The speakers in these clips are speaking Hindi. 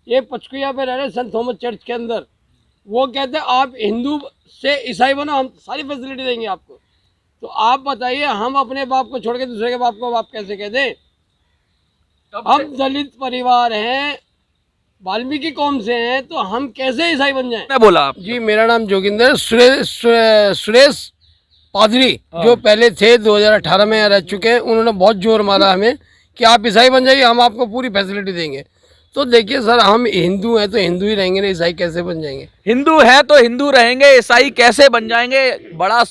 ये पचकुया पे रह रहे सेंट थॉमस चर्च के अंदर, वो कहते हैं आप हिंदू से ईसाई बनो, हम सारी फैसिलिटी देंगे आपको। तो आप बताइए, हम अपने बाप को छोड़ के दूसरे के बाप को बाप कैसे कह दें? हम दलित परिवार हैं, वाल्मीकि कौम से हैं, तो हम कैसे ईसाई बन जाएं? मैं बोला आप जी, मेरा नाम जोगिंदर सुरेश पादरी, जो पहले थे 2018 में रह चुके हैं। उन्होंने बहुत जोर मारा हमें कि आप ईसाई बन जाइए, हम आपको पूरी फैसिलिटी देंगे। तो देखिए सर, हम हिंदू हैं तो हिंदू ही रहेंगे ना, ईसाई कैसे बन जाएंगे? हिंदू है तो हिंदू रहेंगे, ईसाई कैसे बन जाएंगे? बड़ा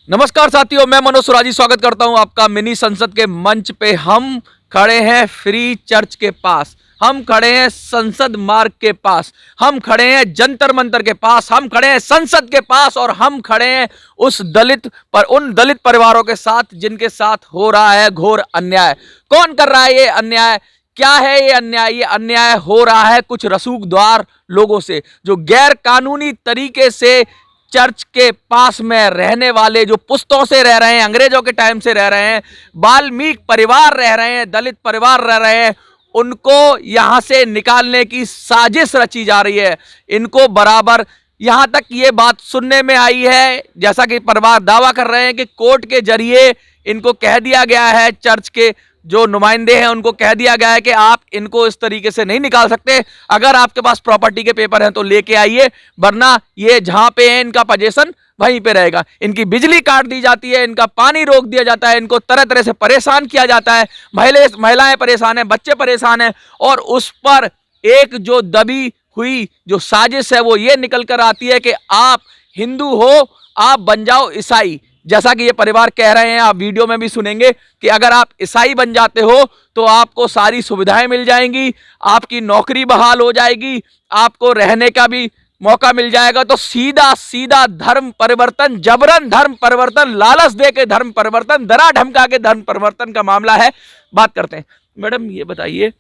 नमस्कार साथियों, मैं मनोज सुराजी स्वागत करता हूं आपका मिनी संसद के मंच पे। हम खड़े हैं फ्री चर्च के पास, हम खड़े हैं संसद मार्ग के पास, हम खड़े हैं जंतर मंतर के पास, हम खड़े हैं संसद के पास और हम खड़े हैं उन दलित परिवारों के साथ जिनके साथ हो रहा है घोर अन्याय। कौन कर रहा है ये अन्याय? क्या है ये अन्याय? ये अन्याय हो रहा है कुछ रसूखदार लोगों से, जो गैर कानूनी तरीके से चर्च के पास में रहने वाले, जो पुश्तों से रह रहे हैं, अंग्रेजों के टाइम से रह रहे हैं, वाल्मीकि परिवार रह रहे हैं, दलित परिवार रह रहे हैं, उनको यहां से निकालने की साजिश रची जा रही है। इनको बराबर यहां तक ये बात सुनने में आई है, जैसा कि परिवार दावा कर रहे हैं कि कोर्ट के जरिए इनको कह दिया गया है, चर्च के जो नुमाइंदे हैं उनको कह दिया गया है कि आप इनको इस तरीके से नहीं निकाल सकते। अगर आपके पास प्रॉपर्टी के पेपर हैं तो लेके आइए, वरना ये जहां पे है इनका पोजीशन वहीं पे रहेगा। इनकी बिजली काट दी जाती है, इनका पानी रोक दिया जाता है, इनको तरह तरह से परेशान किया जाता है। महिलाएं परेशान हैं, बच्चे परेशान हैं, और उस पर एक जो दबी हुई जो साजिश है वो ये निकल कर आती है कि आप हिंदू हो, आप बन जाओ ईसाई। जैसा कि ये परिवार कह रहे हैं, आप वीडियो में भी सुनेंगे कि अगर आप ईसाई बन जाते हो तो आपको सारी सुविधाएं मिल जाएंगी, आपकी नौकरी बहाल हो जाएगी, आपको रहने का भी मौका मिल जाएगा। तो सीधा सीधा धर्म परिवर्तन, जबरन धर्म परिवर्तन, लालच दे के धर्म परिवर्तन, डरा धमका के धर्म परिवर्तन का मामला है। बात करते हैं। मैडम ये बताइए,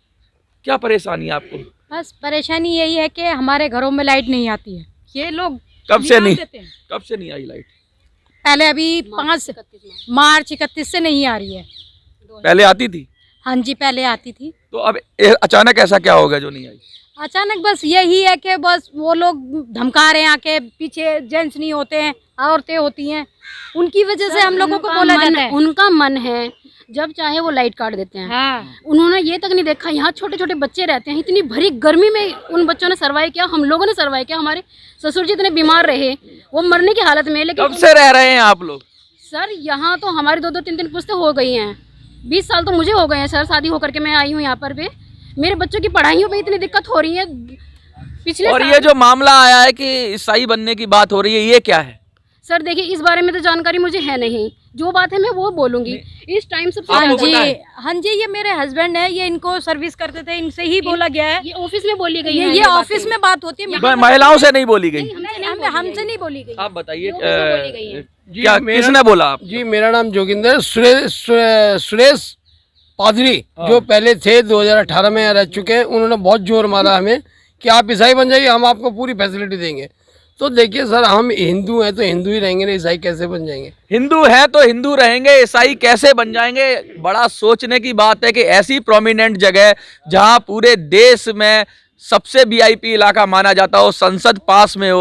क्या परेशानी है आपको? बस परेशानी यही है कि हमारे घरों में लाइट नहीं आती है। ये लोग कब से नहीं आई लाइट? पहले अभी 5 मार्च 31 से नहीं आ रही है। पहले आती थी? हाँ जी, पहले आती थी। तो अब अचानक ऐसा क्या हो गया जो नहीं आई? अचानक बस यही है कि बस वो लोग धमका रहे हैं, आके पीछे जेंट्स नहीं होते हैं, औरतें होती हैं, उनकी वजह से हम लोगों को बोला जाता है। उनका मन है, जब चाहे वो लाइट काट देते हैं। हाँ। उन्होंने ये तक नहीं देखा, यहाँ छोटे छोटे बच्चे रहते हैं, इतनी भरी गर्मी में उन बच्चों ने सर्वाइव किया, हम लोगों ने सर्वाइव किया। हमारे ससुर जी इतने बीमार रहे, वो मरने की हालत में। लेकिन कब से रह रहे हैं आप लोग? सर यहाँ तो हमारी 2-2, 3-3 पुश्तें हो गई हैं। 20 साल तो मुझे हो गए हैं सर, शादी होकर के मैं आई हूँ यहाँ पर भी। मेरे बच्चों की पढ़ाइयों पे इतनी दिक्कत हो रही है पिछले। और ये जो मामला आया है कि ईसाई बनने की बात हो रही है, ये क्या है? सर देखिए, इस बारे में तो जानकारी मुझे है नहीं, जो बात है मैं वो बोलूंगी। इस टाइम से हाँ जी, ये मेरे हस्बैंड है, ये इनको सर्विस करते थे, इनसे ही बोला गया है। ये ऑफिस में बोली गई है, ये ऑफिस में बात होती है, महिलाओं से नहीं बोली गई? हमसे नहीं बोली गई। आप बताइए क्या किसने बोला आप? जी, मेरा नाम जोगिंदर सुरेश पादरी, जो पहले थे 2018 में रह चुके हैं। उन्होंने बहुत जोर मारा हमें कि आप ईसाई बन जाइए, हम आपको पूरी फैसिलिटी देंगे। तो देखिए सर, हम हिंदू हैं तो हिंदू ही रहेंगे ना, ईसाई कैसे बन जाएंगे? हिंदू है तो हिंदू रहेंगे, ईसाई कैसे बन जाएंगे? बड़ा सोचने की बात है कि ऐसी प्रोमिनेंट जगह जहां पूरे देश में सबसे वीआईपी इलाका माना जाता हो, संसद पास में हो,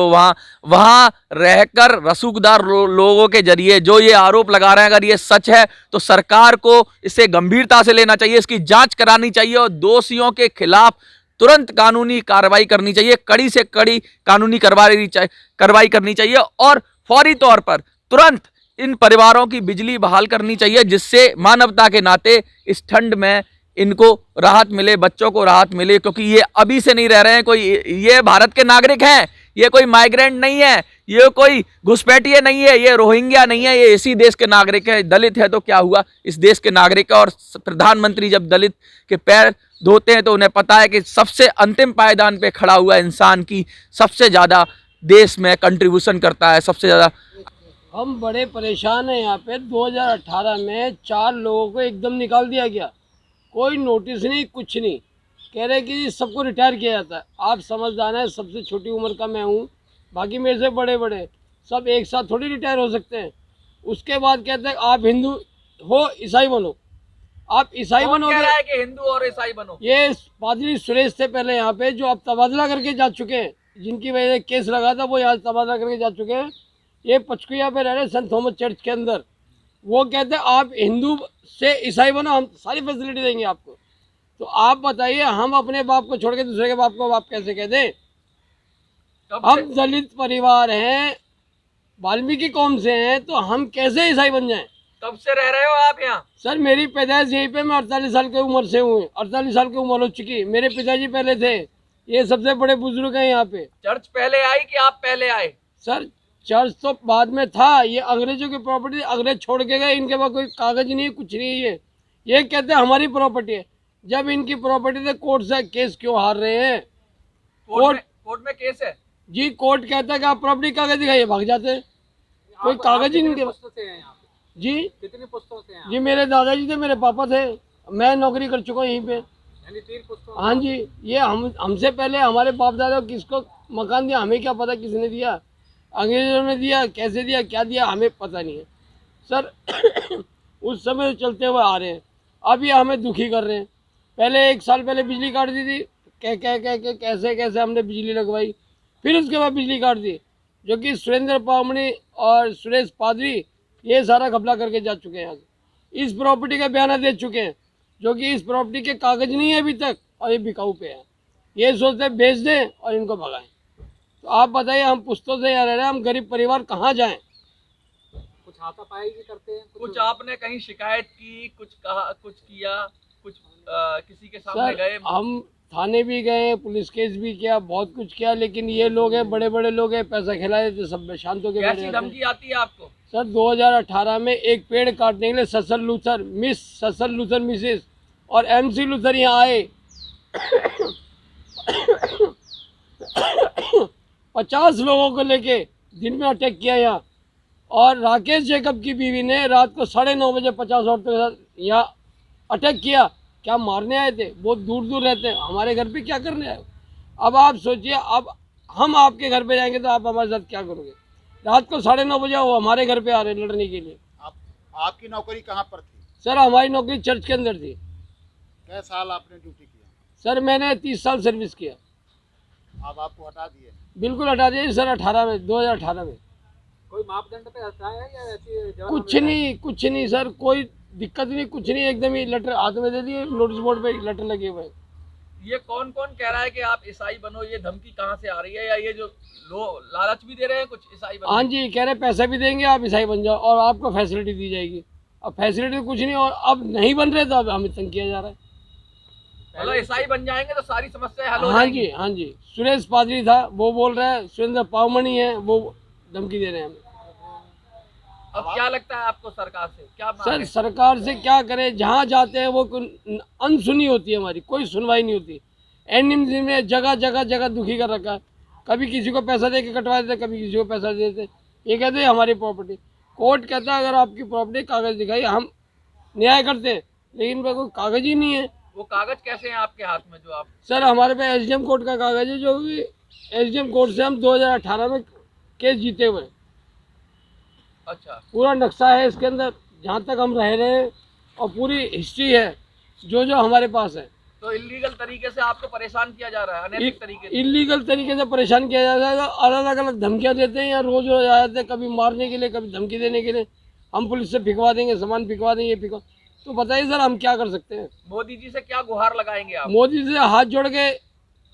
वहां रहकर रसूखदार लोगों के जरिए जो ये आरोप लगा रहे हैं, अगर ये सच है तो सरकार को इसे गंभीरता से लेना चाहिए, इसकी जांच करानी चाहिए और दोषियों के खिलाफ तुरंत कानूनी कार्रवाई करनी चाहिए, कड़ी से कड़ी कानूनी कार्रवाई करनी चाहिए, और फौरी तौर पर तुरंत इन परिवारों की बिजली बहाल करनी चाहिए, जिससे मानवता के नाते इस ठंड में इनको राहत मिले, बच्चों को राहत मिले। क्योंकि ये अभी से नहीं रह रहे हैं, कोई ये भारत के नागरिक हैं, ये कोई माइग्रेंट नहीं है, ये कोई घुसपैठिए नहीं है, ये रोहिंग्या नहीं है, ये इसी देश के नागरिक है। दलित है तो क्या हुआ, इस देश के नागरिक है। और प्रधानमंत्री जब दलित के पैर धोते हैं तो उन्हें पता है कि सबसे अंतिम पायदान पे खड़ा हुआ इंसान की सबसे ज्यादा देश में कंट्रीब्यूशन करता है, सबसे ज्यादा। हम बड़े परेशान हैं यहाँ पे। 2018 में 4 लोगों को एकदम निकाल दिया गया, कोई नोटिस नहीं, कुछ नहीं। कह रहे कि सबको रिटायर किया जाता है। आप समझदार हैं, सबसे छोटी उम्र का मैं हूँ, बाकी मेरे से बड़े बड़े सब एक साथ थोड़ी रिटायर हो सकते हैं। उसके बाद कहते हैं आप हिंदू हो ईसाई बनो, आप ईसाई कौन कह बनोगे। रहा है कि हिंदू और ईसाई बनो? ये पादरी सुरेश थे पहले यहाँ पे, जो अब तबादला करके जा चुके हैं, जिनकी वजह से केस लगा था, वो यहाँ तबादला करके जा चुके हैं। ये पचकुया पे रह रहे सेंट थॉमस चर्च के अंदर। वो कहते हैं आप हिंदू से ईसाई बनो, हम सारी फैसिलिटी देंगे आपको। तो आप बताइए, हम अपने बाप को छोड़ के दूसरे के बाप को बाप कैसे कह दें? कब हम से- दलित परिवार हैं, वाल्मीकि कौम से हैं, तो हम कैसे ईसाई बन जाएं? कब से रह रहे हो आप यहाँ? सर मेरी पैदाइश यहीं पे, मैं 48 साल की उम्र से हूँ, 48 साल की उम्र हो चुकी। मेरे पिताजी पहले थे, ये सबसे बड़े बुजुर्ग हैं यहाँ पे। चर्च पहले आई कि आप पहले आए? सर चर्च तो बाद में था, ये अंग्रेजों की प्रॉपर्टी, अंग्रेज छोड़ के गए, इनके पास कोई कागज नहीं है, कुछ नहीं है। ये कहते हैं हमारी प्रॉपर्टी है, जब इनकी प्रॉपर्टी से कोर्ट से केस क्यों हार रहे हैं? कोर्ट में केस है? जी कोर्ट कहता है कि आप प्रॉपर्टी कागज दिखाइए, भाग जाते हैं, कोई कागज ही नहीं इनके पास। जी कितने पुस्तकों से हैं? जी मेरे दादाजी थे, मेरे पापा थे, मैं नौकरी कर चुका हूँ यहीं पे। यानी 3 पुस्तकों। हाँ जी, ये हमसे पहले हमारे बाप दादा किसको मकान दिया, हमें क्या पता किसने दिया, अंग्रेजों ने दिया, कैसे दिया, क्या दिया, हमें पता नहीं है सर। उस समय चलते हुए आ रहे हैं, अब ये हमें दुखी कर रहे हैं। पहले 1 साल पहले बिजली काट दी थी, कह कैसे कैसे हमने बिजली लगवाई, फिर उसके बाद बिजली काट दी, जो कि सुरेंद्र पावमणी और सुरेश पादरी ये सारा घपला करके जा चुके हैं यहाँ से। इस प्रॉपर्टी का बयाना दे चुके हैं, जो कि इस प्रॉपर्टी के कागज नहीं है अभी तक, और ये बिकाऊ पे है। ये सोचते हैं बेच दें और इनको भगाएं। तो आप बताइए, हम पुश्तों से यहाँ रह रहे हैं, हम गरीब परिवार कहाँ जाएं? कुछ हाथापाई भी करते हैं? कुछ आपने कहीं शिकायत की, कुछ कहा, कुछ किया, कुछ किसी के सामने सर गए? हम थाने भी गए, पुलिस केस भी किया, बहुत कुछ किया, लेकिन ये लोग हैं, बड़े बड़े लोग हैं, पैसा खिला देते, सब शांत होकर बैठ कैसी जाते हैं। धमकी आती है आपको? सर 2018 में एक पेड़ काटने के लिए ससर लूथर मिसेस और MC लूथर यहाँ आए। 50 लोगों को लेके दिन में अटैक किया यहाँ, और राकेश जैकब की बीवी ने रात को 9:30 बजे 50 औरतों के साथ यहाँ अटैक किया। क्या मारने आए थे? बहुत दूर दूर रहते हैं, हमारे घर पे क्या करने आए? अब आप सोचिए, अब हम आपके घर पे जाएंगे तो आप हमारे साथ क्या करोगे? रात को 9:30 बजे वो हमारे घर पे आ रहे लड़ने के लिए। आपकी नौकरी कहाँ पर थी? सर हमारी नौकरी चर्च के अंदर थी। कै साल आपने ड्यूटी किया? सर मैंने 30 साल सर्विस किया। अब आपको हटा दिए? बिल्कुल हटा दिया सर, 2018 में। कोई मापदंड पे हटाया है या ऐसी कुछ नहीं सर, कोई दिक्कत नहीं, कुछ नहीं, एकदम ही लेटर हाथ में दे दिए, नोटिस बोर्ड पे लेटर लगे हुए हैं। ये कौन कौन कह रहा है कि आप ईसाई बनो? ये धमकी कहाँ से आ रही है? या ये जो लालच भी दे रहे हैं कुछ ईसाई बनो? हाँ जी, कह रहे पैसा भी देंगे, आप ईसाई बन जाओ और आपको फैसिलिटी दी जाएगी। अब फैसिलिटी तो कुछ नहीं, और अब नहीं बन रहे तो अब हमें तंग किया जा रहा है। मतलब ईसाई बन जाएंगे तो सारी समस्याएं हल हो हाँ जाएंगी? जी हाँ जी, सुरेश पादरी था, वो बोल रहा है, सुरेंद्र पावमणी है, वो धमकी दे रहे हैं हमें। अब क्या लगता है आपको सरकार से क्या मांग सर है? सरकार से क्या करें, जहाँ जाते हैं वो अनसुनी होती है, हमारी कोई सुनवाई नहीं होती। NMC में जगह जगह जगह दुखी कर रखा है, कभी किसी को पैसा दे के कटवा देते, कभी किसी को पैसा दे देते। ये कहते हैं हमारी प्रॉपर्टी, कोर्ट कहता है अगर आपकी प्रॉपर्टी कागज दिखाई हम न्याय करते हैं, लेकिन पे कोई कागज ही नहीं है। वो कागज कैसे हैं आपके हाथ में जो आप? सर हमारे पे SDM कोर्ट का कागज है, जो कि SDM कोर्ट से हम 2018 में केस जीते हुए हैं। अच्छा, पूरा नक्शा है इसके अंदर, जहाँ तक हम रह रहे हैं, और पूरी हिस्ट्री है जो हमारे पास है। तो इलीगल तरीके से आपको परेशान किया जा रहा है, अनैतिक तरीके से? इलीगल तरीके से परेशान किया जा रहा है, अलग अलग धमकियाँ देते हैं, या रोज रोज आ जाते हैं, कभी मारने के लिए, कभी धमकी देने के लिए, हम पुलिस से फिकवा देंगे, सामान फिकवा देंगे, फिकवा। तो बताइए सर हम क्या कर सकते हैं? मोदी जी से क्या गुहार लगाएंगे आप? मोदी से हाथ जोड़ के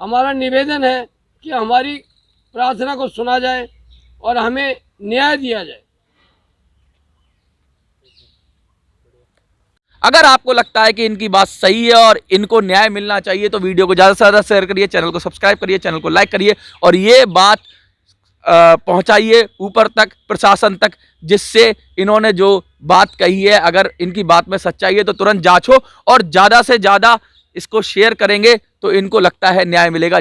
हमारा निवेदन है कि हमारी प्रार्थना को सुना जाए और हमें न्याय दिया जाए। अगर आपको लगता है कि इनकी बात सही है और इनको न्याय मिलना चाहिए तो वीडियो को ज़्यादा से ज़्यादा शेयर करिए, चैनल को सब्सक्राइब करिए, चैनल को लाइक करिए, और ये बात पहुंचाइए ऊपर तक, प्रशासन तक, जिससे इन्होंने जो बात कही है अगर इनकी बात में सच्चाई है तो तुरंत जांचो, और ज़्यादा से ज़्यादा इसको शेयर करेंगे तो इनको लगता है न्याय मिलेगा।